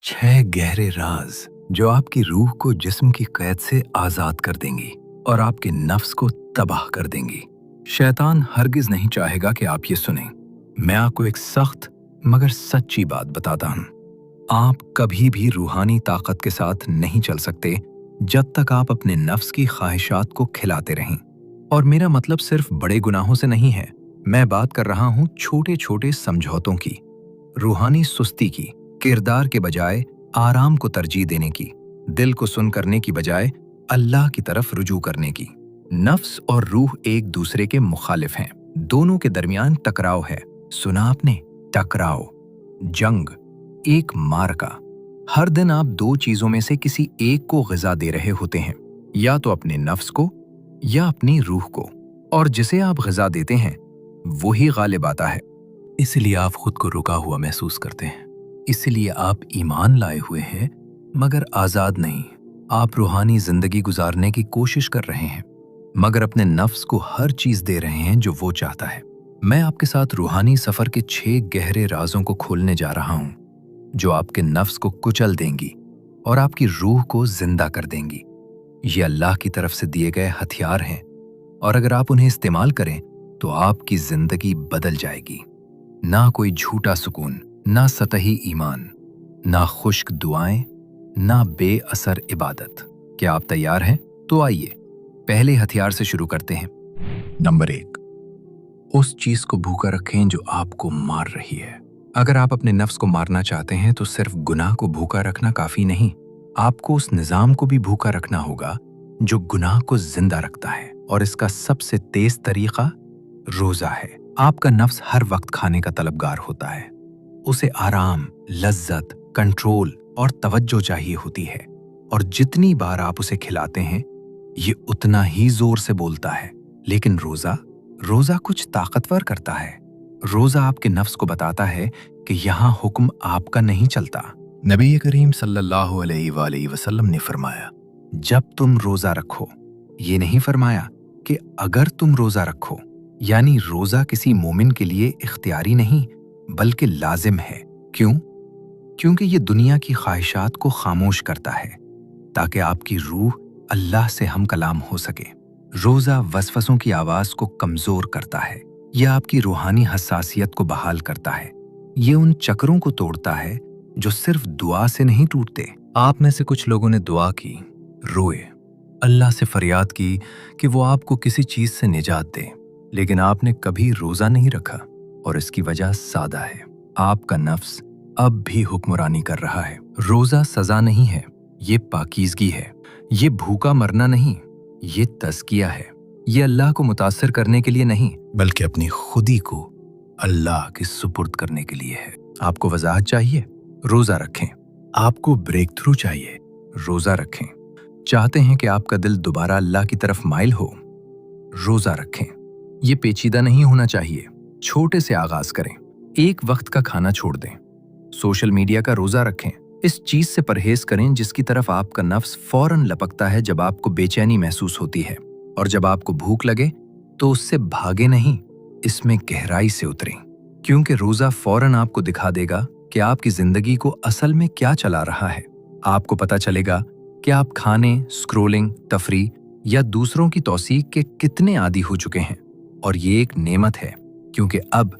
छह गहरे राज जो आपकी रूह को जिस्म की कैद से आजाद कर देंगी और आपके नफ्स को तबाह कर देंगी। शैतान हरगिज नहीं चाहेगा कि आप ये सुनें। मैं आपको एक सख्त मगर सच्ची बात बताता हूं। आप कभी भी रूहानी ताकत के साथ नहीं चल सकते जब तक आप अपने नफ्स की ख्वाहिशात को खिलाते रहें। और मेरा मतलब सिर्फ बड़े गुनाहों से नहीं है, मैं बात कर रहा हूं छोटे छोटे समझौतों की, रूहानी सुस्ती की, किरदार के बजाय आराम को तरजीह देने की, दिल को सुन करने की बजाय अल्लाह की तरफ रुजू करने की। नफ्स और रूह एक दूसरे के मुखालिफ हैं, दोनों के दरमियान टकराव है। सुना आपने? टकराव, जंग, एक मार्का। हर दिन आप दो चीजों में से किसी एक को ग़िज़ा दे रहे होते हैं, या तो अपने नफ्स को या अपनी रूह को, और जिसे आप ग़िज़ा देते हैं वही गालिब आता है। इसलिए आप खुद को रुका हुआ महसूस करते हैं, इसलिए आप ईमान लाए हुए हैं मगर आज़ाद नहीं। आप रूहानी जिंदगी गुजारने की कोशिश कर रहे हैं मगर अपने नफ्स को हर चीज दे रहे हैं जो वो चाहता है। मैं आपके साथ रूहानी सफर के 6 गहरे राजों को खोलने जा रहा हूं जो आपके नफ्स को कुचल देंगी और आपकी रूह को जिंदा कर देंगी। ये अल्लाह की तरफ से दिए गए हथियार हैं और अगर आप उन्हें इस्तेमाल करें तो आपकी जिंदगी बदल जाएगी। ना कोई झूठा सुकून, ना सतही ईमान, ना खुश्क दुआएं, ना बेअसर इबादत। क्या आप तैयार हैं? तो आइए पहले हथियार से शुरू करते हैं। नंबर 1, उस चीज को भूखा रखें जो आपको मार रही है। अगर आप अपने नफ्स को मारना चाहते हैं तो सिर्फ गुनाह को भूखा रखना काफी नहीं, आपको उस निजाम को भी भूखा रखना होगा जो गुनाह को जिंदा रखता है। और इसका सबसे तेज तरीका रोजा है। आपका नफ्स हर वक्त खाने का तलबगार होता है, उसे आराम, लज्जत, कंट्रोल और तवज्जो चाहिए होती है, और जितनी बार आप उसे खिलाते हैं ये उतना ही जोर से बोलता है। लेकिन रोजा कुछ ताकतवर करता है। रोजा आपके नफ्स को बताता है कि यहाँ हुक्म आपका नहीं चलता। नबी करीम सल्लल्लाहु अलैहि वसल्लम ने फरमाया, जब तुम रोजा रखो, ये नहीं फरमाया कि अगर तुम रोजा रखो। यानी रोजा किसी मोमिन के लिए इख्तियारी नहीं बल्कि लाजिम है। क्यों? क्योंकि ये दुनिया की ख्वाहिशात को खामोश करता है ताकि आपकी रूह अल्लाह से हम कलाम हो सके। रोजा वसवसों की आवाज को कमजोर करता है, यह आपकी रूहानी हसासियत को बहाल करता है। ये उन चक्रों को तोड़ता है जो सिर्फ दुआ से नहीं टूटते। आप में से कुछ लोगों ने दुआ की, रोए, अल्लाह से फरियाद की कि वो आपको किसी चीज से निजात दे, लेकिन आपने कभी रोजा नहीं रखा, और इसकी वजह सादा है, आपका नफ्स अब भी हुक्मरानी कर रहा है। रोजा सजा नहीं है, ये पाकीज़गी है। ये भूखा मरना नहीं, ये तज़किया है। ये अल्लाह को मुतासिर करने के लिए नहीं बल्कि अपनी खुदी को अल्लाह के सुपुर्द करने के लिए है। आपको वजाहत चाहिए? रोजा रखें। आपको ब्रेक थ्रू चाहिए? रोजा रखें। चाहते हैं कि आपका दिल दोबारा अल्लाह की तरफ माइल हो? रोजा रखें। ये पेचीदा नहीं होना चाहिए, छोटे से आगाज करें। एक वक्त का खाना छोड़ दें, सोशल मीडिया का रोजा रखें। इस चीज से परहेज करें जिसकी तरफ आपका नफ्स फौरन लपकता है जब आपको बेचैनी महसूस होती है, और जब आपको भूख लगे तो उससे भागे नहीं, इसमें गहराई से उतरें। क्योंकि रोजा फौरन आपको दिखा देगा कि आपकी जिंदगी को असल में क्या चला रहा है। आपको पता चलेगा कि आप खाने, स्क्रोलिंग, तफरी या दूसरों की तौसीक के कितने आदी हो चुके हैं। और ये एक नेमत है क्योंकि अब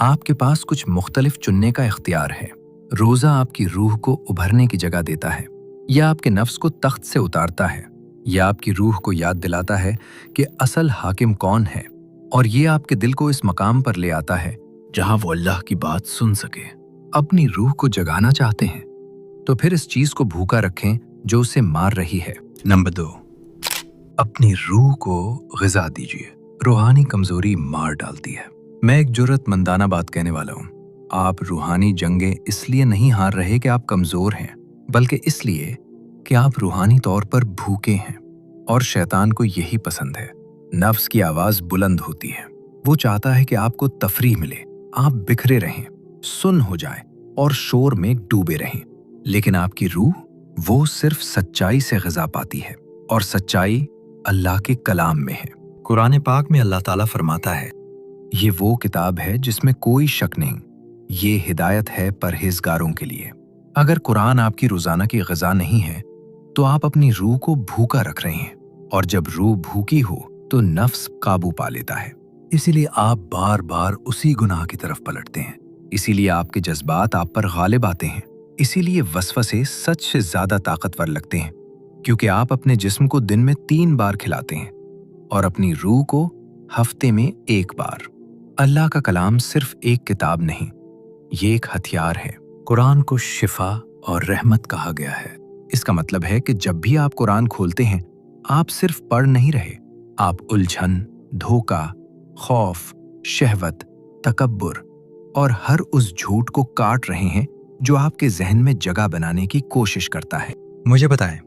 आपके पास कुछ मुख्तलिफ चुनने का इख्तियार है। रोजा आपकी रूह को उभरने की जगह देता है, यह आपके नफ्स को तख्त से उतारता है, यह आपकी रूह को याद दिलाता है कि असल हाकिम कौन है, और ये आपके दिल को इस मकाम पर ले आता है जहां वो अल्लाह की बात सुन सके। अपनी रूह को जगाना चाहते हैं तो फिर इस चीज को भूखा रखें जो उसे मार रही है। नंबर 2, अपनी रूह को ग़िज़ा दीजिए। रूहानी कमजोरी मार डालती है। मैं एक जुर्रतमंदाना बात कहने वाला हूँ। आप रूहानी जंगें इसलिए नहीं हार रहे कि आप कमजोर हैं, बल्कि इसलिए कि आप रूहानी तौर पर भूखे हैं, और शैतान को यही पसंद है। नफ्स की आवाज बुलंद होती है, वो चाहता है कि आपको तफरीह मिले, आप बिखरे रहें, सुन हो जाएं और शोर में डूबे रहें। लेकिन आपकी रूह, वो सिर्फ सच्चाई से ग़िज़ा पाती है, और सच्चाई अल्लाह के कलाम में है। कुरान पाक में अल्लाह ताला फरमाता है, ये वो किताब है जिसमें कोई शक नहीं, ये हिदायत है परहेजगारों के लिए। अगर कुरान आपकी रोजाना की ग़िज़ा नहीं है तो आप अपनी रूह को भूखा रख रहे हैं, और जब रूह भूखी हो तो नफ्स काबू पा लेता है। इसीलिए आप बार बार उसी गुनाह की तरफ पलटते हैं। इसीलिए आपके जज्बात आप पर गालिब आते हैं। इसीलिए वसवसे सच से ज्यादा ताकतवर लगते हैं, क्योंकि आप अपने जिस्म को दिन में 3 बार खिलाते हैं और अपनी रूह को हफ्ते में 1 बार। अल्लाह का कलाम सिर्फ एक किताब नहीं, ये एक हथियार है। कुरान को शिफा और रहमत कहा गया है। इसका मतलब है कि जब भी आप कुरान खोलते हैं, आप सिर्फ पढ़ नहीं रहे, आप उलझन, धोखा, खौफ, शहवत, तकब्बुर और हर उस झूठ को काट रहे हैं जो आपके जहन में जगह बनाने की कोशिश करता है। मुझे बताएं,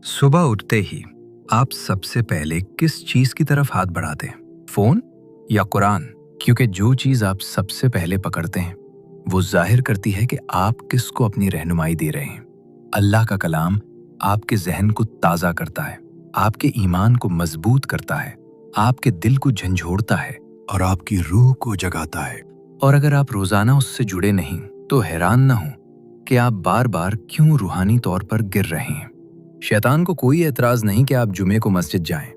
सुबह उठते ही आप सबसे पहले किस चीज की तरफ हाथ बढ़ाते हैं, फोन या कुरान? क्योंकि जो चीज आप सबसे पहले पकड़ते हैं वो जाहिर करती है कि आप किसको अपनी रहनुमाई दे रहे हैं। अल्लाह का कलाम आपके जहन को ताज़ा करता है, आपके ईमान को मजबूत करता है, आपके दिल को झंझोड़ता है और आपकी रूह को जगाता है। और अगर आप रोजाना उससे जुड़े नहीं तो हैरान न हो कि आप बार बार क्यों रूहानी तौर पर गिर रहे हैं। शैतान को कोई एतराज नहीं कि आप जुमे को मस्जिद जाएं।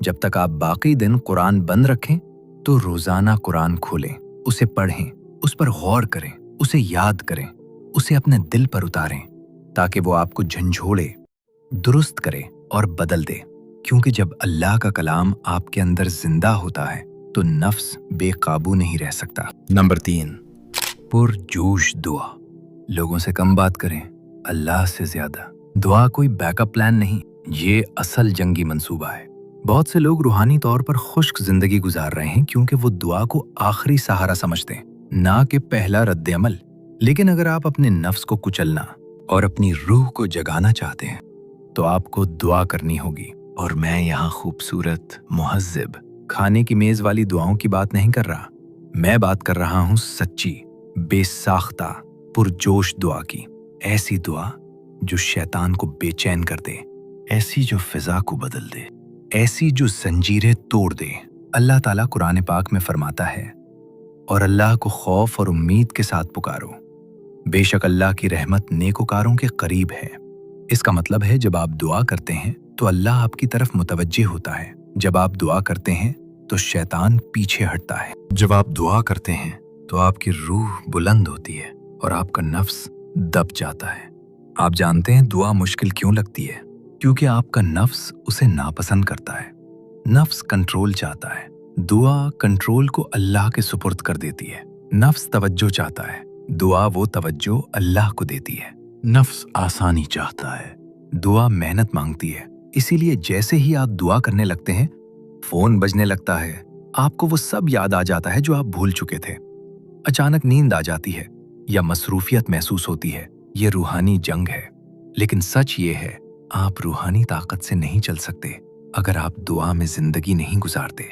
जब तक आप बाकी दिन कुरान बंद रखें तो रोजाना कुरान खोलें, उसे पढ़ें, उस पर गौर करें, उसे याद करें, उसे अपने दिल पर उतारें, ताकि वो आपको झंझोड़े, दुरुस्त करे और बदल दे। क्योंकि जब अल्लाह का कलाम आपके अंदर जिंदा होता है तो नफ्स बेकाबू नहीं रह सकता। नंबर 3, पुरजोश दुआ। लोगों से कम बात करें, अल्लाह से ज्यादा। दुआ कोई बैकअप प्लान नहीं, ये असल जंगी मंसूबा है। बहुत से लोग रूहानी तौर पर खुश्क जिंदगी गुजार रहे हैं क्योंकि वो दुआ को आखिरी सहारा समझते हैं, ना कि पहला रद्द अमल। लेकिन अगर आप अपने नफ्स को कुचलना और अपनी रूह को जगाना चाहते हैं तो आपको दुआ करनी होगी। और मैं यहाँ खूबसूरत, मुहज्जिब, खाने की मेज वाली दुआओं की बात नहीं कर रहा। मैं बात कर रहा हूँ सच्ची, बेसाख्ता, पुरजोश दुआ की। ऐसी दुआ जो शैतान को बेचैन कर दे, ऐसी जो फिजा को बदल दे, ऐसी जो जंजीरें तोड़ दे। अल्लाह ताला कुरान पाक में फरमाता है, और अल्लाह को खौफ और उम्मीद के साथ पुकारो, बेशक अल्लाह की रहमत नेकोकारों के करीब है। इसका मतलब है जब आप दुआ करते हैं तो अल्लाह आपकी तरफ मुतवज्जे होता है। जब आप दुआ करते हैं तो शैतान पीछे हटता है। जब आप दुआ करते हैं तो आपकी रूह बुलंद होती है और आपका नफ्स दब जाता है। आप जानते हैं दुआ मुश्किल क्यों लगती है? क्योंकि आपका नफ्स उसे नापसंद करता है। नफ्स कंट्रोल चाहता है। दुआ कंट्रोल को अल्लाह के सुपुर्द कर देती है। नफ्स तवज्जो चाहता है, दुआ वो तवज्जो अल्लाह को देती है। नफ्स आसानी चाहता है, दुआ मेहनत मांगती है। इसीलिए जैसे ही आप दुआ करने लगते हैं, फोन बजने लगता है, आपको वो सब याद आ जाता है जो आप भूल चुके थे। अचानक नींद आ जाती है या मसरूफियत महसूस होती है। ये रूहानी जंग है। लेकिन सच ये है, आप रूहानी ताकत से नहीं चल सकते अगर आप दुआ में जिंदगी नहीं गुजारते।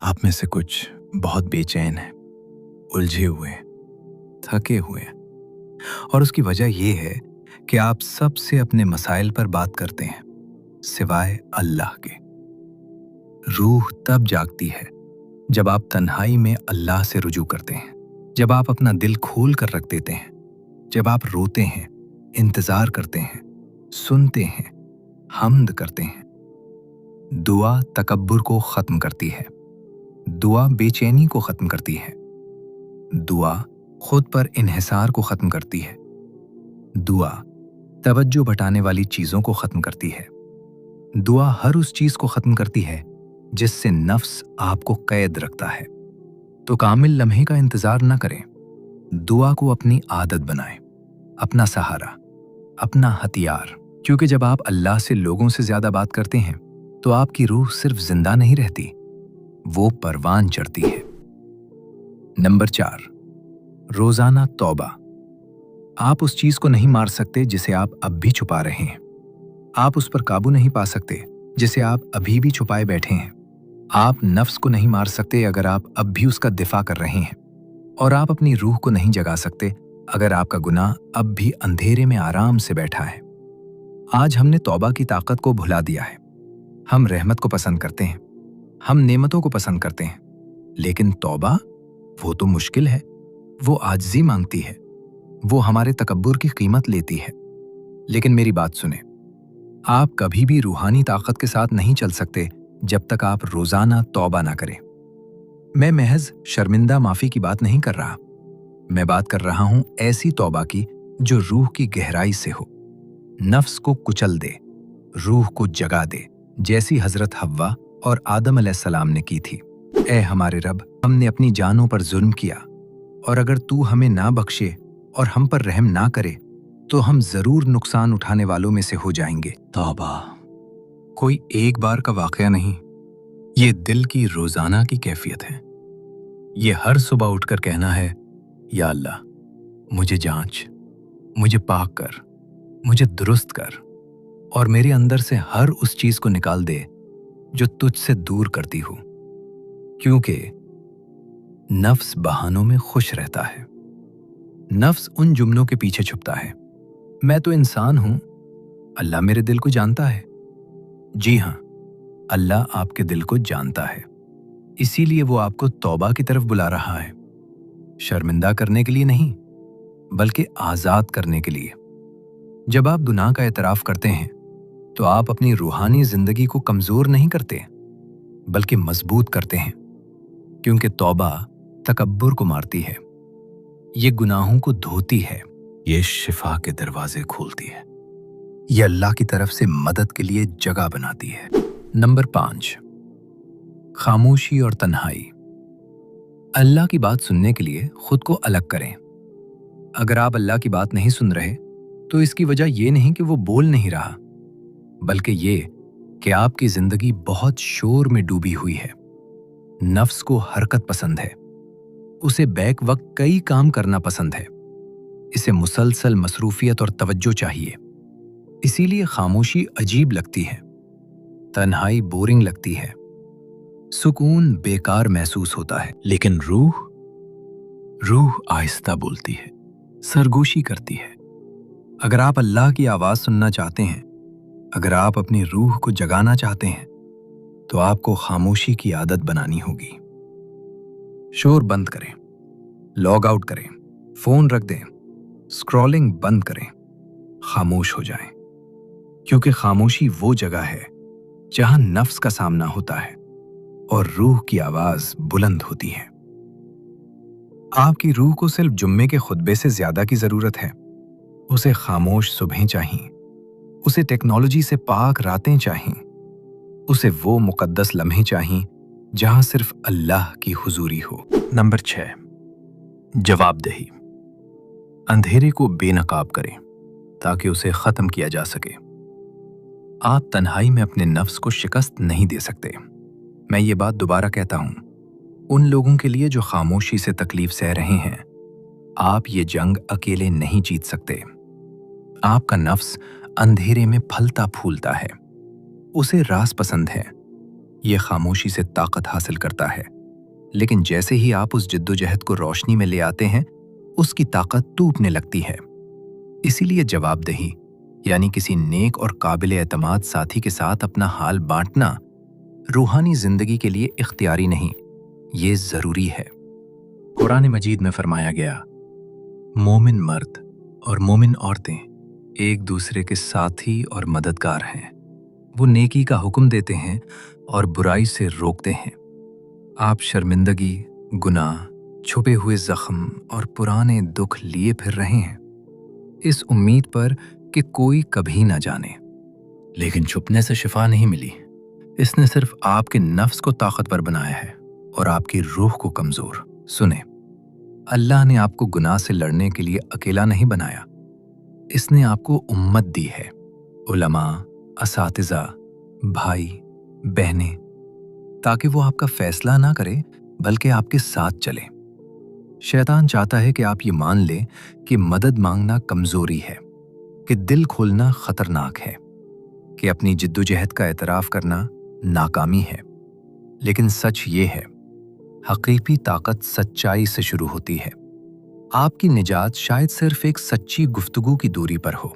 आप में से कुछ बहुत बेचैन हैं, उलझे हुए, थके हुए हैं, और उसकी वजह यह है कि आप सबसे अपने मसाइल पर बात करते हैं सिवाय अल्लाह के। रूह तब जागती है जब आप तन्हाई में अल्लाह से रुजू करते हैं, जब आप अपना दिल खोल कर रख देते हैं, जब आप रोते हैं, इंतजार करते हैं, सुनते हैं, हम्द करते हैं। दुआ तकब्बुर को खत्म करती है। दुआ बेचैनी को खत्म करती है। दुआ खुद पर इन्हिसार को खत्म करती है। दुआ तवज्जो बटाने वाली चीजों को खत्म करती है। दुआ हर उस चीज को खत्म करती है जिससे नफ्स आपको कैद रखता है। तो कामिल लम्हे का इंतजार न करें, दुआ को अपनी आदत बनाएं, अपना सहारा, अपना हथियार। क्योंकि जब आप अल्लाह से लोगों से ज्यादा बात करते हैं तो आपकी रूह सिर्फ जिंदा नहीं रहती, वो परवान चढ़ती है। नंबर 4, रोजाना तौबा। आप उस चीज को नहीं मार सकते जिसे आप अब भी छुपा रहे हैं। आप उस पर काबू नहीं पा सकते जिसे आप अभी भी छुपाए बैठे हैं। आप नफ्स को नहीं मार सकते अगर आप अब भी उसका दिफा कर रहे हैं। और आप अपनी रूह को नहीं जगा सकते अगर आपका गुनाह अब भी अंधेरे में आराम से बैठा है। आज हमने तौबा की ताकत को भुला दिया है। हम रहमत को पसंद करते हैं, हम नेमतों को पसंद करते हैं, लेकिन तौबा वो तो मुश्किल है, वो आजिज़ी मांगती है, वो हमारे तकब्बुर की कीमत लेती है। लेकिन मेरी बात सुने, आप कभी भी रूहानी ताकत के साथ नहीं चल सकते जब तक आप रोजाना तौबा ना करें। मैं महज शर्मिंदा माफी की बात नहीं कर रहा, मैं बात कर रहा हूं ऐसी तौबा की जो रूह की गहराई से हो, नफ्स को कुचल दे, रूह को जगा दे, जैसी हजरत हव्वा और आदम अलैहिस्सलाम ने की थी। ए हमारे रब, हमने अपनी जानों पर जुल्म किया, और अगर तू हमें ना बख्शे और हम पर रहम ना करे तो हम जरूर नुकसान उठाने वालों में से हो जाएंगे। तौबा कोई एक बार का वाकया नहीं, ये दिल की रोजाना की कैफियत है। ये हर सुबह उठकर कहना है, या अल्लाह मुझे जांच, मुझे पाक कर, मुझे दुरुस्त कर, और मेरे अंदर से हर उस चीज को निकाल दे जो तुझसे दूर करती हो। क्योंकि नफ्स बहानों में खुश रहता है। नफ्स उन जुमलों के पीछे छुपता है, मैं तो इंसान हूं, अल्लाह मेरे दिल को जानता है। जी हां, अल्लाह आपके दिल को जानता है, इसीलिए वो आपको तौबा की तरफ बुला रहा है, शर्मिंदा करने के लिए नहीं बल्कि आजाद करने के लिए। जब आप गुनाह का एतराफ करते हैं तो आप अपनी रूहानी जिंदगी को कमजोर नहीं करते बल्कि मजबूत करते हैं, क्योंकि तौबा तकब्बुर को मारती है, ये गुनाहों को धोती है, ये शिफा के दरवाजे खोलती है, ये अल्लाह की तरफ से मदद के लिए जगह बनाती है। नंबर 5, खामोशी और तन्हाई। अल्लाह की बात सुनने के लिए खुद को अलग करें। अगर आप अल्लाह की बात नहीं सुन रहे तो इसकी वजह यह नहीं कि वो बोल नहीं रहा, बल्कि ये कि आपकी जिंदगी बहुत शोर में डूबी हुई है। नफ्स को हरकत पसंद है, उसे बैक वक्त कई काम करना पसंद है, इसे मुसलसल मसरूफियत और तवज्जो चाहिए। इसीलिए खामोशी अजीब लगती है, तन्हाई बोरिंग लगती है, सुकून बेकार महसूस होता है। लेकिन रूह आहिस्ता बोलती है, सरगोशी करती है। अगर आप अल्लाह की आवाज सुनना चाहते हैं, अगर आप अपनी रूह को जगाना चाहते हैं, तो आपको खामोशी की आदत बनानी होगी। शोर बंद करें, लॉग आउट करें, फोन रख दें, स्क्रॉलिंग बंद करें, खामोश हो जाएं, क्योंकि खामोशी वो जगह है जहां नफ्स का सामना होता है और रूह की आवाज बुलंद होती है। आपकी रूह को सिर्फ जुम्मे के खुतबे से ज्यादा की जरूरत है। उसे खामोश सुबहें चाहिए, उसे टेक्नोलॉजी से पाक रातें चाहिए, उसे वो मुकद्दस लम्हे चाहिए जहां सिर्फ अल्लाह की हुजूरी हो। नंबर 6, जवाबदेही। अंधेरे को बेनकाब करें ताकि उसे खत्म किया जा सके। आप तन्हाई में अपने नफ्स को शिकस्त नहीं दे सकते। मैं ये बात दोबारा कहता हूं, उन लोगों के लिए जो खामोशी से तकलीफ सह रहे हैं, आप ये जंग अकेले नहीं जीत सकते। आपका नफ्स अंधेरे में फलता फूलता है, उसे रास पसंद है, ये खामोशी से ताकत हासिल करता है। लेकिन जैसे ही आप उस जिद्दोजहद को रोशनी में ले आते हैं, उसकी ताकत टूटने लगती है। इसीलिए जवाबदेही यानी किसी नेक और काबिल एतमाद साथी के साथ अपना हाल बांटना रूहानी जिंदगी के लिए इख्तियारी नहीं, ये जरूरी है। कुरान मजीद में फरमाया गया, मोमिन मर्द और मोमिन औरतें एक दूसरे के साथी और मददगार हैं। वो नेकी का हुक्म देते हैं और बुराई से रोकते हैं। आप शर्मिंदगी, गुनाह, छुपे हुए जख्म और पुराने दुख लिए फिर रहे हैं, इस उम्मीद पर कि कोई कभी ना जाने। लेकिन छुपने से शिफा नहीं मिली, इसने सिर्फ आपके नफ्स को ताकतवर बनाया है और आपकी रूह को कमजोर। सुने, अल्लाह ने आपको गुनाह से लड़ने के लिए अकेला नहीं बनाया, इसने आपको उम्मत दी है, उलमा, असातिज़ा, भाई, बहनें, ताकि वो आपका फैसला ना करे बल्कि आपके साथ चले। शैतान चाहता है कि आप ये मान लें कि मदद मांगना कमजोरी है, कि दिल खोलना खतरनाक है, कि अपनी जिद्दोजहद का एतराफ करना नाकामी है। लेकिन सच ये है, हकीकी ताकत सच्चाई से शुरू होती है। आपकी निजात शायद सिर्फ एक सच्ची गुफ्तगू की दूरी पर हो।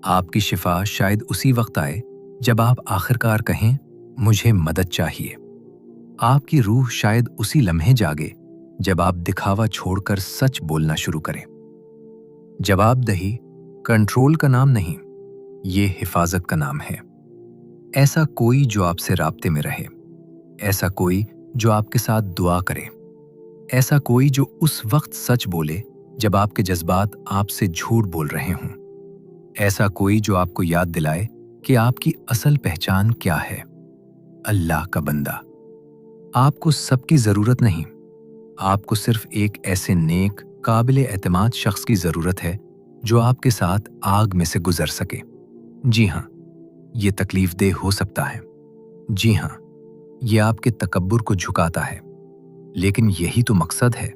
आपकी शिफा शायद उसी वक्त आए जब आप आखिरकार कहें, मुझे मदद चाहिए। आपकी रूह शायद उसी लम्हे जागे जब आप दिखावा छोड़कर सच बोलना शुरू करें। जवाब दही कंट्रोल का नाम नहीं, ये हिफाजत का नाम है। ऐसा कोई जो आपसे राब्ते में रहे, ऐसा कोई जो आपके साथ दुआ करे, ऐसा कोई जो उस वक्त सच बोले जब आपके जज्बात आपसे झूठ बोल रहे हों, ऐसा कोई जो आपको याद दिलाए कि आपकी असल पहचान क्या है। अल्लाह का बंदा। आपको सबकी जरूरत नहीं, आपको सिर्फ एक ऐसे नेक काबिल एतमाद शख्स की जरूरत है जो आपके साथ आग में से गुजर सके। जी हाँ, ये तकलीफ देह हो सकता है। जी हाँ, ये आपके तकब्बुर को झुकाता है, लेकिन यही तो मकसद है।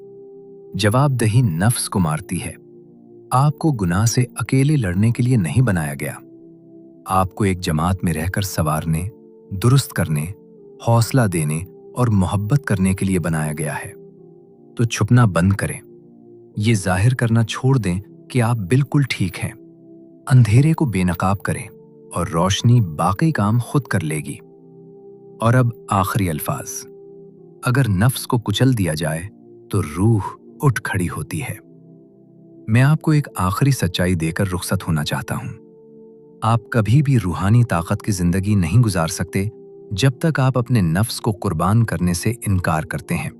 जवाबदही नफ्स को मारती है। आपको गुनाह से अकेले लड़ने के लिए नहीं बनाया गया। आपको एक जमात में रहकर संवारने, दुरुस्त करने, हौसला देने और मोहब्बत करने के लिए बनाया गया है। तो छुपना बंद करें, ये जाहिर करना छोड़ दें कि आप बिल्कुल ठीक हैं। अंधेरे को बेनकाब करें और रोशनी बाकी काम खुद कर लेगी। और अब आखिरी अल्फाज। अगर नफ्स को कुचल दिया जाए तो रूह उठ खड़ी होती है। मैं आपको एक आखिरी सच्चाई देकर रुखसत होना चाहता हूं। आप कभी भी रूहानी ताकत की जिंदगी नहीं गुजार सकते जब तक आप अपने नफ्स को कुर्बान करने से इनकार करते हैं।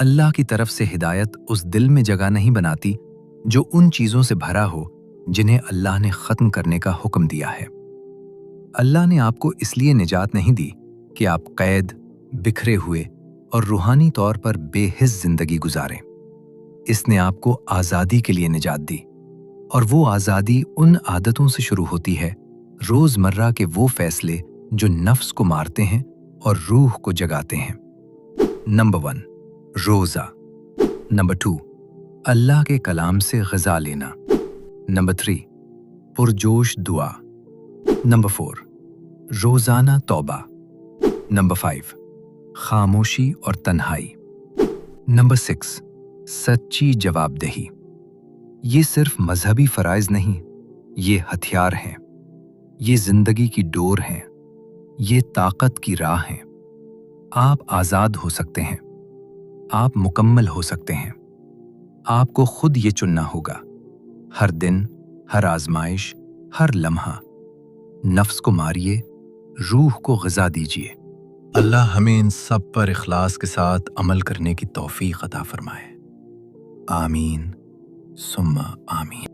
अल्लाह की तरफ से हिदायत उस दिल में जगह नहीं बनाती जो उन चीजों से भरा हो जिन्हें अल्लाह ने खत्म करने का हुक्म दिया है। अल्लाह ने आपको इसलिए निजात नहीं दी कि आप कैद, बिखरे हुए और रूहानी तौर पर बेहिस जिंदगी गुजारें। इसने आपको आज़ादी के लिए निजात दी, और वो आज़ादी उन आदतों से शुरू होती है, रोज़मर्रा के वो फैसले जो नफ्स को मारते हैं और रूह को जगाते हैं। नंबर 1, रोज़ा। नंबर 2, अल्लाह के कलाम से ग़िज़ा लेना। नंबर 3, पुरजोश दुआ। नंबर 4, रोज़ाना तौबा। नंबर 5, खामोशी और तन्हाई। नंबर 6, सच्ची जवाबदेही। ये सिर्फ मजहबी फ़राइज़ नहीं, ये हथियार हैं, ये ज़िंदगी की डोर हैं, ये ताकत की राह हैं। आप आज़ाद हो सकते हैं, आप मुकम्मल हो सकते हैं। आपको खुद ये चुनना होगा। हर दिन, हर आजमाइश, हर लम्हा नफ्स को मारिए, रूह को ग़िज़ा दीजिए। अल्लाह हमें इन सब पर इखलास के साथ अमल करने की तौफीक अता फरमाए। आमीन सुम्मा आमीन।